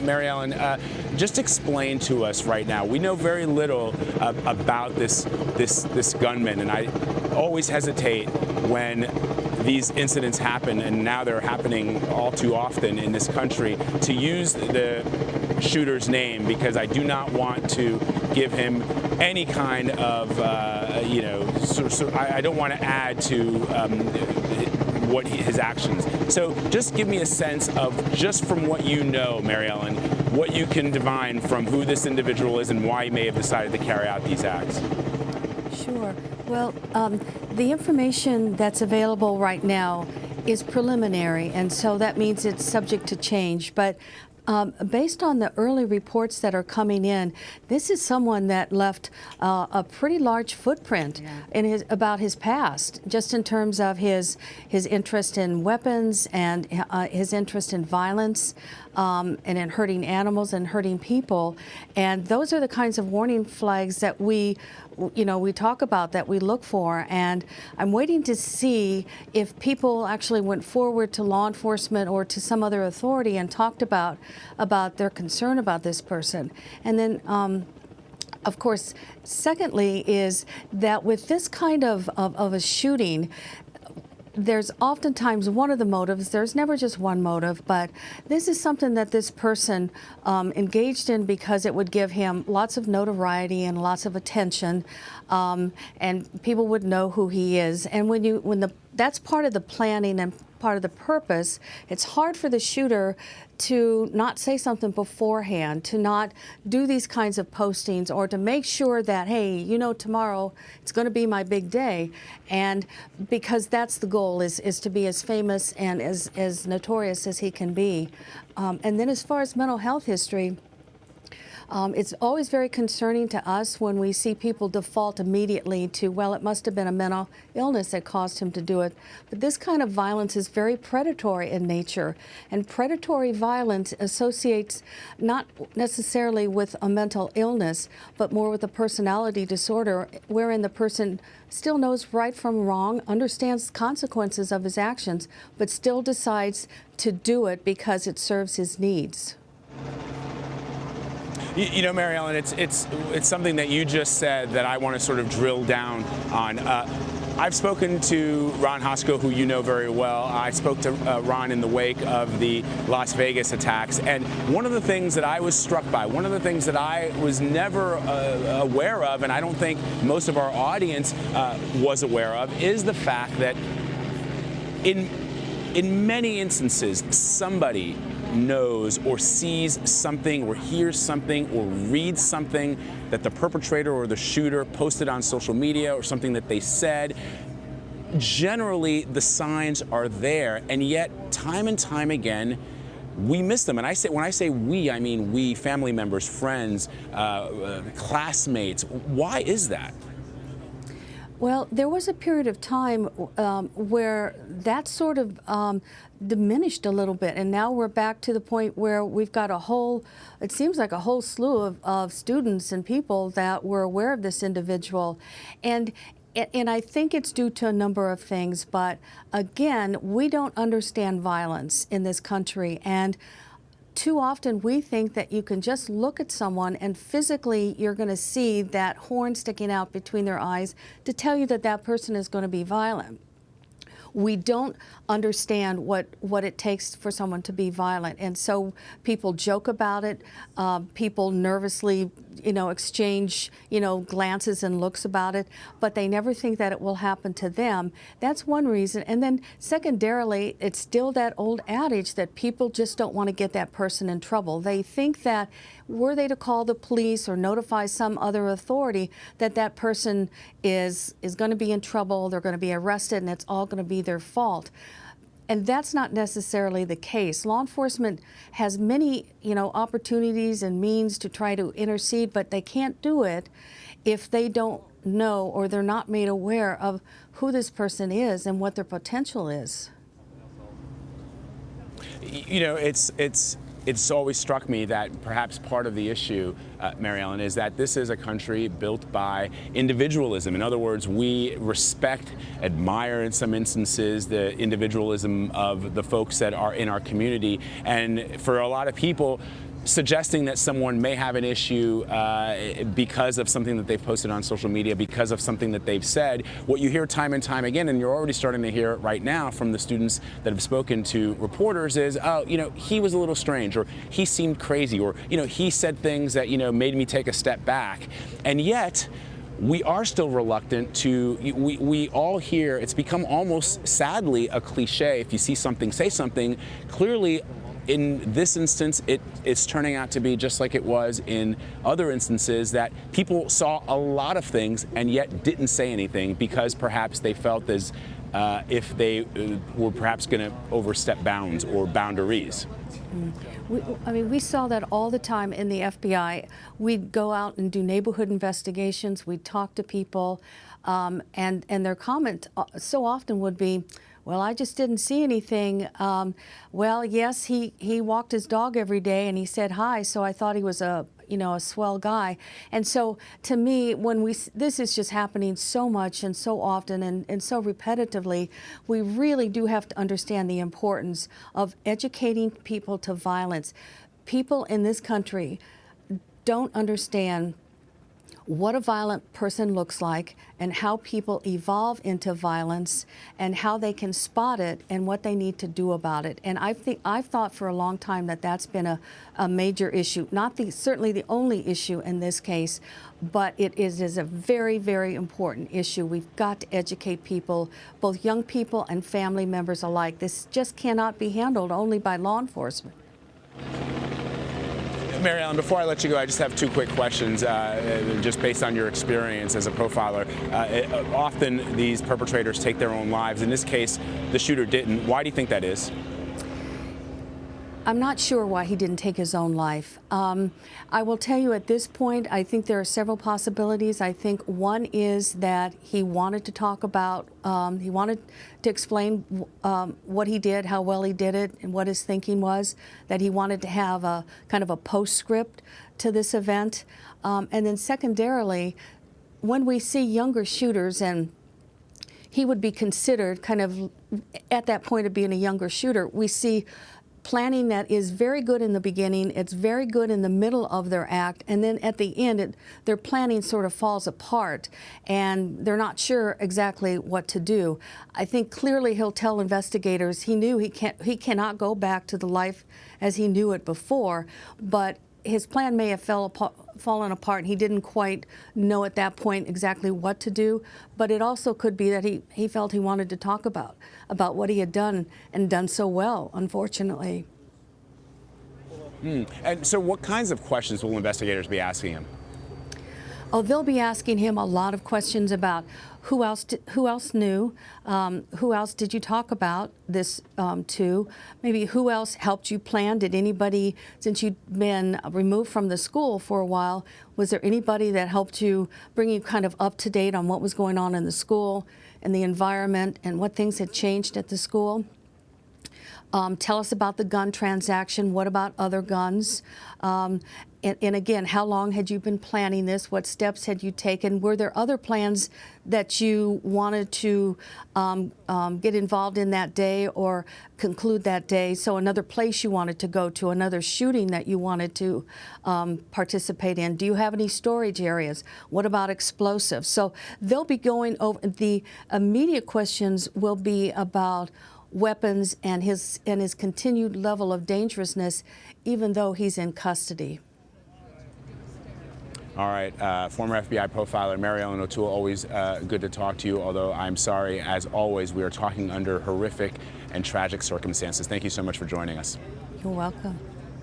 Mary Ellen, just explain to us right now. We know very little about this gunman, and I always hesitate when these incidents happen, and now they're happening all too often in this country, to use the shooter's name, because I do not want to give him any kind of, I don't want to add to what his actions. So just give me a sense of, just from what you know, Mary Ellen, what you can divine from who this individual is and why he may have decided to carry out these acts. Sure. Well, the information that's available right now is preliminary, and so that means it's subject to change. But based on the early reports that are coming in, this is someone that left a pretty large footprint in about his past, just in terms of his interest in weapons and his interest in violence and in hurting animals and hurting people. And those are the kinds of warning flags that we talk about, that we look for. And I'm waiting to see if people actually went forward to law enforcement or to some other authority and talked about their concern about this person. And then, of course, secondly, is that with this kind of a shooting, there's oftentimes one of the motives. There's never just one motive, but this is something that this person engaged in because it would give him lots of notoriety and lots of attention, and people would know who he is. And that's part of the planning and part of the purpose. It's hard for the shooter to not say something beforehand, to not do these kinds of postings, or to make sure that, hey, tomorrow it's going to be my big day. And because that's the goal, is to be as famous and as notorious as he can be. And then as far as mental health history, it's always very concerning to us when we see people default immediately to, well, it must have been a mental illness that caused him to do it. But this kind of violence is very predatory in nature, and predatory violence associates not necessarily with a mental illness, but more with a personality disorder, wherein the person still knows right from wrong, understands consequences of his actions, but still decides to do it because it serves his needs. Mary Ellen, it's something that you just said that I want to sort of drill down on. I've spoken to Ron Hosko, who you know very well. I spoke to Ron in the wake of the Las Vegas attacks, and one of the things that I was struck by, one of the things that I was never aware of, and I don't think most of our audience was aware of, is the fact that in many instances, somebody knows or sees something or hears something or reads something that the perpetrator or the shooter posted on social media, or something that they said. Generally, the signs are there, and yet time and time again, we miss them. And when I say we, I mean we, family members, friends, classmates. Why is that? Well, there was a period of time where that sort of diminished a little bit, and now we're back to the point where we've got it seems like a whole slew of students and people that were aware of this individual. And I think it's due to a number of things, but again, we don't understand violence in this country, and too often we think that you can just look at someone and physically you're going to see that horn sticking out between their eyes to tell you that that person is going to be violent. We don't understand what it takes for someone to be violent, and so people joke about it. People nervously, exchange, glances and looks about it, but they never think that it will happen to them. That's one reason. And then secondarily, it's still that old adage that people just don't want to get that person in trouble. They think that were they to call the police or notify some other authority, that person is going to be in trouble, they're going to be arrested, and it's all going to be their fault. And that's not necessarily the case. Law enforcement has many, opportunities and means to try to intercede, but they can't do it if they don't know or they're not made aware of who this person is and what their potential is. It's it's always struck me that perhaps part of the issue, Mary Ellen, is that this is a country built by individualism. In other words, we respect, admire in some instances, the individualism of the folks that are in our community. And for a lot of people, suggesting that someone may have an issue because of something that they've posted on social media, because of something that they've said, what you hear time and time again, and you're already starting to hear it right now from the students that have spoken to reporters, is, oh, he was a little strange, or he seemed crazy, or, he said things that, made me take a step back. And yet, we are still reluctant to, we all hear, it's become almost sadly a cliche, if you see something, say something. Clearly, in this instance, it's turning out to be just like it was in other instances, that people saw a lot of things and yet didn't say anything because perhaps they felt as if they were perhaps going to overstep bounds or boundaries. We saw that all the time in the FBI. We'd go out and do neighborhood investigations. We'd talk to people, and their comment so often would be, well, I just didn't see anything. Well, yes, he walked his dog every day and he said hi, so I thought he was a swell guy. And so to me, this is just happening so much and so often and so repetitively, we really do have to understand the importance of educating people to violence. People in this country don't understand what a violent person looks like and how people evolve into violence and how they can spot it and what they need to do about it. And I've thought for a long time that that's been a major issue, not certainly the only issue in this case, but it is a very, very important issue. We've got to educate people, both young people and family members alike. This just cannot be handled only by law enforcement. Mary Ellen, before I let you go, I just have two quick questions, just based on your experience as a profiler. Often these perpetrators take their own lives. In this case, the shooter didn't. Why do you think that is? I'm not sure why he didn't take his own life. I will tell you at this point, I think there are several possibilities. I think one is that he wanted to talk about, he wanted to explain what he did, how well he did it, and what his thinking was, that he wanted to have a kind of a postscript to this event. And then secondarily, when we see younger shooters, and he would be considered kind of at that point of being a younger shooter, we see planning that is very good in the beginning, it's very good in the middle of their act, and then at the end, their planning sort of falls apart, and they're not sure exactly what to do. I think clearly he'll tell investigators he knew he cannot go back to the life as he knew it before, but his plan may have fallen apart, and he didn't quite know at that point exactly what to do. But it also could be that he felt he wanted to talk about what he had done and done so well, unfortunately. And so what kinds of questions will investigators be asking him? Oh, they'll be asking him a lot of questions about who else knew, who else did you talk about this to, maybe who else helped you plan, did anybody, since you'd been removed from the school for a while, was there anybody that helped you, bring you kind of up to date on what was going on in the school and the environment and what things had changed at the school? Tell us about the gun transaction. What about other guns? And again, how long had you been planning this? What steps had you taken? Were there other plans that you wanted to get involved in that day or conclude that day? So another place you wanted to go to, another shooting that you wanted to participate in? Do you have any storage areas? What about explosives? So they'll be going over, the immediate questions will be about weapons and his continued level of dangerousness, even though he's in custody. All right, former FBI profiler Mary Ellen O'Toole, always good to talk to you, although I'm sorry, as always, we are talking under horrific and tragic circumstances. Thank you so much for joining us. You're welcome.